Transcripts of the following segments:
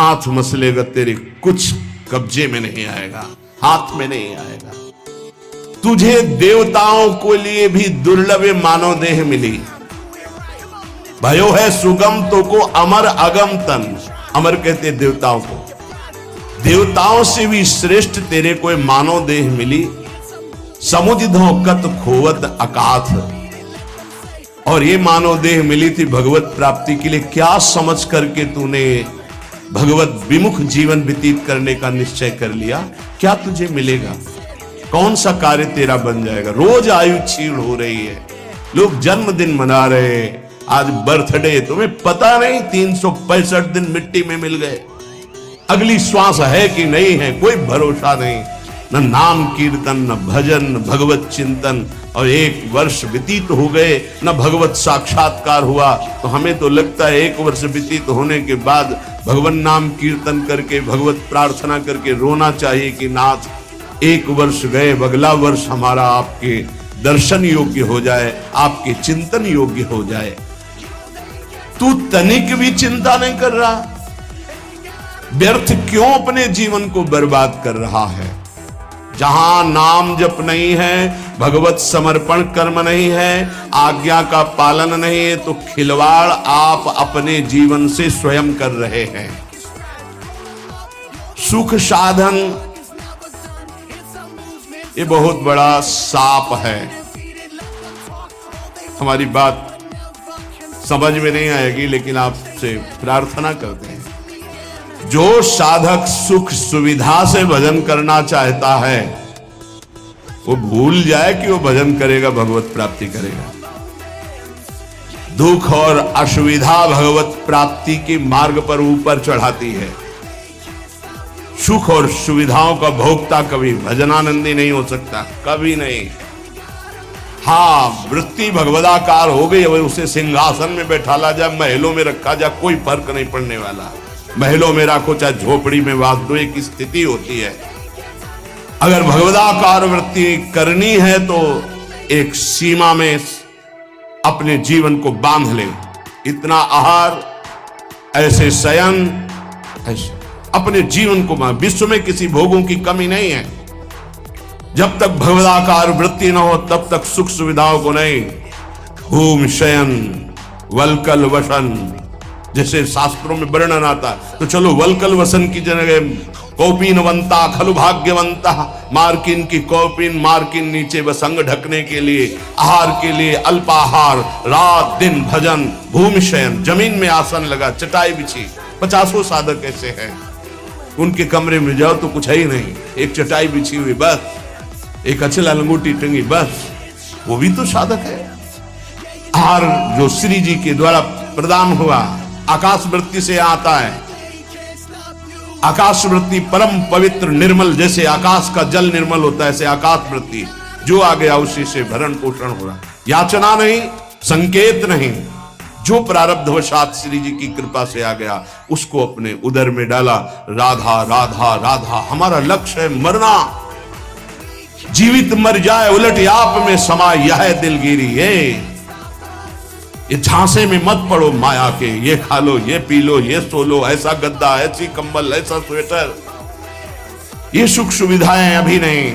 हाथ मसलेगा तेरे, कुछ कब्जे में नहीं आएगा, हाथ में नहीं आएगा। तुझे देवताओं को लिए भी दुर्लभ मानव देह मिली। भयो है सुगम तो को अमर अगम तन, अमर कहते देवताओं को। देवताओं से भी श्रेष्ठ तेरे को मानव देह मिली। समुझ धोकत खोवत अकाथ, और ये मानव देह मिली थी भगवत प्राप्ति के लिए। क्या समझ करके तूने भगवत विमुख जीवन व्यतीत करने का निश्चय कर लिया? क्या तुझे मिलेगा? कौन सा कार्य तेरा बन जाएगा? रोज आयु क्षीण हो रही है, लोग जन्मदिन मना रहे हैं, आज बर्थडे, तुम्हें पता नहीं 365 दिन मिट्टी में मिल गए। अगली श्वास है कि नहीं है कोई भरोसा नहीं। न नाम कीर्तन, न भजन, न भगवत चिंतन, और 1 वर्ष व्यतीत हो गए, न भगवत साक्षात्कार हुआ। तो हमें तो लगता है 1 वर्ष व्यतीत होने के बाद भगवान नाम कीर्तन करके, भगवत प्रार्थना करके रोना चाहिए कि नाथ 1 वर्ष गए, अगला वर्ष हमारा आपके दर्शन योग्य हो जाए, आपके चिंतन योग्य हो जाए। तू तनिक भी चिंता नहीं कर रहा, व्यर्थ क्यों अपने जीवन को बर्बाद कर रहा है? जहां नाम जप नहीं है, भगवत समर्पण कर्म नहीं है, आज्ञा का पालन नहीं है, तो खिलवाड़ आप अपने जीवन से स्वयं कर रहे हैं। सुख साधन ये बहुत बड़ा सांप है। हमारी बात समझ में नहीं आएगी, लेकिन आपसे प्रार्थना करते हैं, जो साधक सुख सुविधा से भजन करना चाहता है वो भूल जाए कि वो भजन करेगा, भगवत प्राप्ति करेगा। दुख और असुविधा भगवत प्राप्ति के मार्ग पर ऊपर चढ़ाती है। सुख और सुविधाओं का भोक्ता कभी भजनानंदी नहीं हो सकता, कभी नहीं। हाँ, वृत्ति भगवदाकार हो गई, अगर उसे सिंहासन में बैठाला जाए, महलों में रखा जाए, कोई फर्क नहीं पड़ने वाला। महलों में रखो चाहे झोपड़ी में वास दो, एक स्थिति होती है। अगर भगवदाकार वृत्ति करनी है तो एक सीमा में अपने जीवन को बांध ले। इतना आहार, ऐसे शयन, ऐसे अपने जीवन को बांध। विश्व में किसी भोगों की कमी नहीं है। जब तक भगवदाकार वृत्ति न हो तब तक सुख सुविधाओं को नहीं। भूम शयन वलकल वसन, जैसे शास्त्रों में वर्णन आता, तो चलो वलकल वसन की जगह कौपीनवंता खलु भाग्यवंता, मार्किन की कौपीन, मार्किन नीचे वसंग ढकने के लिए, आहार के लिए अल्पाहार, रात दिन भजन, भूमि शयन, जमीन में आसन लगा, चटाई बिछी। 50 साधक ऐसे हैं, उनके कमरे में जाओ तो कुछ है ही नहीं, एक चटाई बिछी हुई बस, एक अचला लंगोटी टंगी बस, वो भी तो साधक है। आहार जो श्री जी के द्वारा प्रदान हुआ आकाश वृत्ति से आता है। आकाश वृत्ति परम पवित्र निर्मल, जैसे आकाश का जल निर्मल होता है, ऐसे आकाश वृत्ति जो आ गया उसी से भरण पोषण हो रहा। याचना नहीं, संकेत नहीं, जो प्रारब्धवशात श्री जी की कृपा से आ गया उसको अपने उदर में डाला। राधा राधा राधा हमारा लक्ष्य है, मरना, जीवित मर जाए उलट आप में समा, यह दिलगिरी है। ये झांसे में मत पड़ो माया के, ये खा लो, ये पी लो, ये सो लो, ऐसा गद्दा, ऐसी कंबल, ऐसा स्वेटर, ये सुख सुविधाएं अभी नहीं,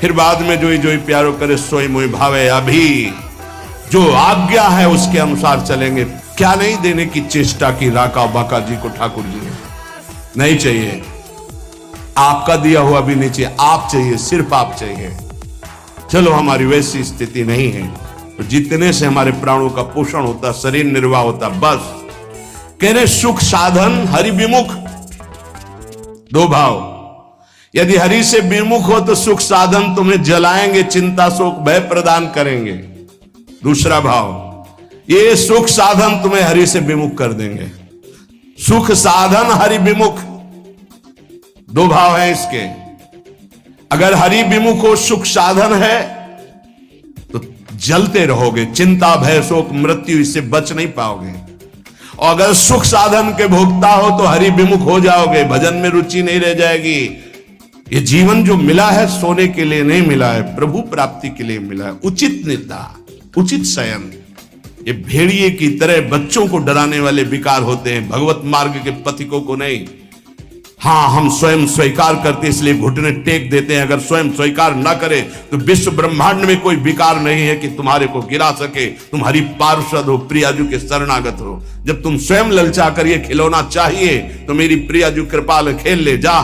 फिर बाद में जोई जोई प्यारो करे सोई मोई भावे। अभी जो आज्ञा है उसके अनुसार चलेंगे। क्या नहीं देने की चेष्टा की राका बाका जी को ठाकुर जी ने? नहीं चाहिए, आपका दिया हुआ भी नहीं चाहिए, आप चाहिए, सिर्फ आप चाहिए। चलो हमारी वैसी स्थिति नहीं है, तो जितने से हमारे प्राणों का पोषण होता, शरीर निर्वाह होता, बस। कह रहे सुख साधन हरि विमुख, 2 भाव। यदि हरि से विमुख हो तो सुख साधन तुम्हें जलाएंगे, चिंता शोक भय प्रदान करेंगे। दूसरा भाव, ये सुख साधन तुम्हें हरि से विमुख कर देंगे। सुख साधन हरि विमुख, 2 भाव है इसके। अगर हरि विमुख हो, सुख साधन है, तो जलते रहोगे, चिंता भय शोक मृत्यु इससे बच नहीं पाओगे। और अगर सुख साधन के भोक्ता हो तो हरि विमुख हो जाओगे, भजन में रुचि नहीं रह जाएगी। ये जीवन जो मिला है सोने के लिए नहीं मिला है, प्रभु प्राप्ति के लिए मिला है। उचित निद्रा, उचित शयन, ये भेड़िए की तरह बच्चों को डराने वाले विकार होते हैं, भगवत मार्ग के पथिकों को नहीं। हाँ, हम स्वयं स्वीकार करते इसलिए घुटने टेक देते हैं। अगर स्वयं स्वीकार ना करें तो विश्व ब्रह्मांड में कोई विकार नहीं है कि तुम्हारे को गिरा सके, तुम्हारी पार्षद हो, प्रियाजू के शरणागत हो। जब तुम स्वयं ललचा कर ये खिलौना चाहिए तो मेरी प्रियाजू कृपाल खेल ले जा,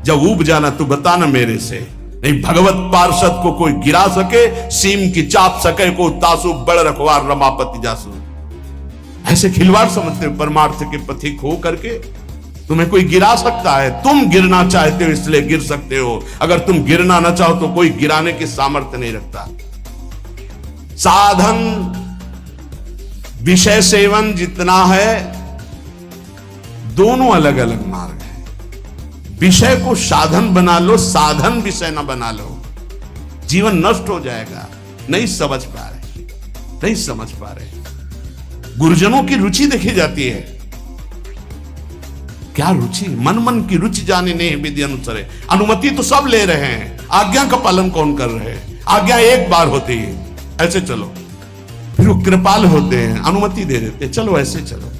जब ऊब जाना तू बताना मेरे से। नहीं, भगवत पार्षद को कोई गिरा सके, सीम की चाप सके को तासु बड़ रखवार रमापति जासु। ऐसे खिलवाड़ समझते हो परमार्थ के पथिक हो करके। तुम्हें कोई गिरा सकता है, तुम गिरना चाहते हो इसलिए गिर सकते हो। अगर तुम गिरना ना चाहो तो कोई गिराने की सामर्थ्य नहीं रखता। साधन विषय सेवन जितना है, दोनों अलग अलग मार्ग है। विषय को साधन बना लो, साधन विषय ना बना लो, जीवन नष्ट हो जाएगा। नहीं समझ पा रहे, नहीं समझ पा रहे। गुरुजनों की रुचि देखी जाती है। क्या रुचि? मन मन की रुचि जाने नहीं विधि अनुसार। अनुमति तो सब ले रहे हैं, आज्ञा का पालन कौन कर रहे हैं? आज्ञा एक बार होती है, ऐसे चलो। फिर वो कृपाल होते हैं, अनुमति दे देते, चलो ऐसे चलो।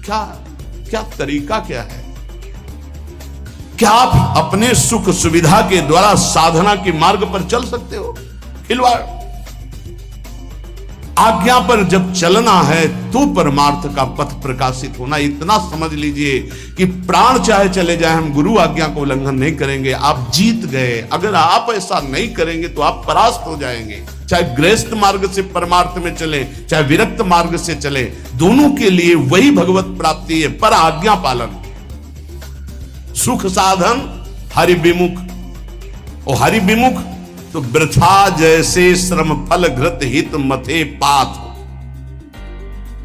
क्या क्या तरीका क्या है? क्या आप अपने सुख सुविधा के द्वारा साधना के मार्ग पर चल सकते हो? खिलवाड़। आज्ञा पर जब चलना है तो परमार्थ का पथ प्रकाशित होना। इतना समझ लीजिए कि प्राण चाहे चले जाए, हम गुरु आज्ञा को उल्लंघन नहीं करेंगे। आप जीत गए। अगर आप ऐसा नहीं करेंगे तो आप परास्त हो जाएंगे। चाहे गृहस्थ मार्ग से परमार्थ में चले, चाहे विरक्त मार्ग से चले, दोनों के लिए वही भगवत प्राप्ति है, पर आज्ञा पालन। सुख साधन हरि विमुख। और हरि विमुख तो वृथा जैसे श्रम फल घृत हित मथे पाथ।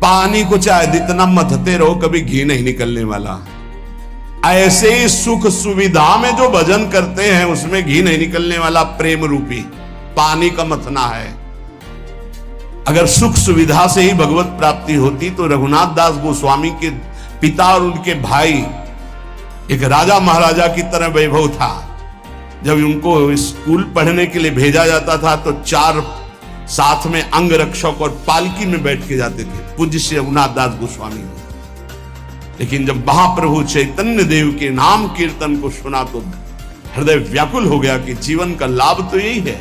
पानी को चाहे जितना मथते रहो, कभी घी नहीं निकलने वाला। ऐसे ही सुख सुविधा में जो भजन करते हैं उसमें घी नहीं निकलने वाला प्रेम रूपी पानी का मथना है। अगर सुख सुविधा से ही भगवत प्राप्ति होती तो रघुनाथ दास गोस्वामी के पिता और उनके भाई एक राजा महाराजा की तरह वैभव था। जब उनको स्कूल पढ़ने के लिए भेजा जाता था तो 4 साथ में अंग रक्षक और पालकी में बैठ के जाते थे, पूज्य श्री रघुनाथ दास गोस्वामी। लेकिन जब महाप्रभु चैतन्य देव के नाम कीर्तन को सुना तो हृदय व्याकुल हो गया कि जीवन का लाभ तो यही है।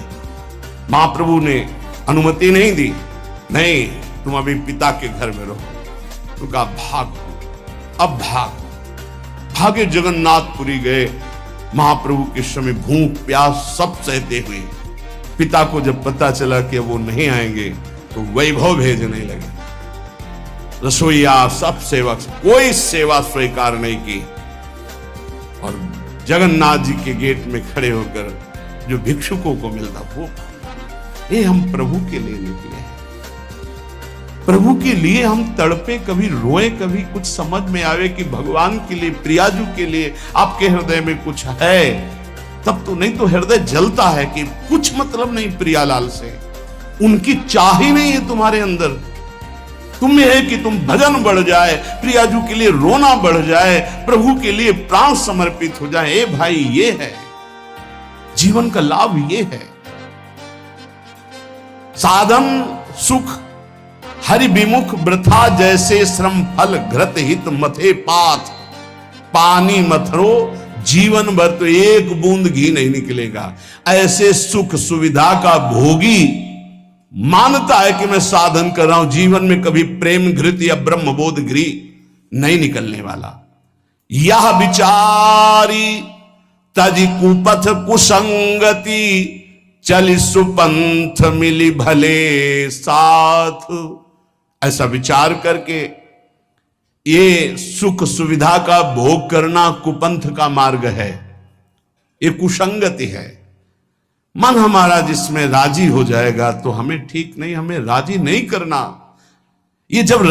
महाप्रभु ने अनुमति नहीं दी, नहीं तुम अभी पिता के घर में रहो। तो कहा भाग, अब भाग। भागे जगन्नाथपुरी गए। महाप्रभु के समय भूख प्यास सब सहते हुए पिता को जब पता चला कि वो नहीं आएंगे तो वैभव भेजने लगे। रसोईया सब सेवक, कोई सेवा स्वीकार नहीं की। और जगन्नाथ जी के गेट में खड़े होकर जो भिक्षुकों को मिलता वो, ये हम प्रभु के लिए निकले हैं, प्रभु के लिए हम तड़पे, कभी रोए, कभी कुछ समझ में आवे कि भगवान के लिए, प्रियाजू के लिए आपके हृदय में कुछ है, तब तो। नहीं तो हृदय जलता है कि कुछ मतलब नहीं प्रियालाल से, उनकी चाह ही नहीं है तुम्हारे अंदर। तुम्हें है कि तुम भजन बढ़ जाए, प्रियाजू के लिए रोना बढ़ जाए, प्रभु के लिए प्राण समर्पित हो जाए। ए भाई, ये है जीवन का लाभ, ये है साधन। सुख हरि विमुख वृथा जैसे श्रम फल घृत हित मथे पाथ। पानी मथरो, जीवन भर तो एक बूंद घी नहीं निकलेगा। ऐसे सुख सुविधा का भोगी मानता है कि मैं साधन कर रहा हूं, जीवन में कभी प्रेम घृत या ब्रह्मबोध घी नहीं निकलने वाला। यह विचारी तज कुपथ कुसंगति, चल सुपंथ मिली भले साथ। ऐसा विचार करके ये सुख सुविधा का भोग करना कुपंथ का मार्ग है, ये कुसंगति है। मन हमारा जिसमें राजी हो जाएगा तो हमें ठीक नहीं, हमें राजी नहीं करना। ये जब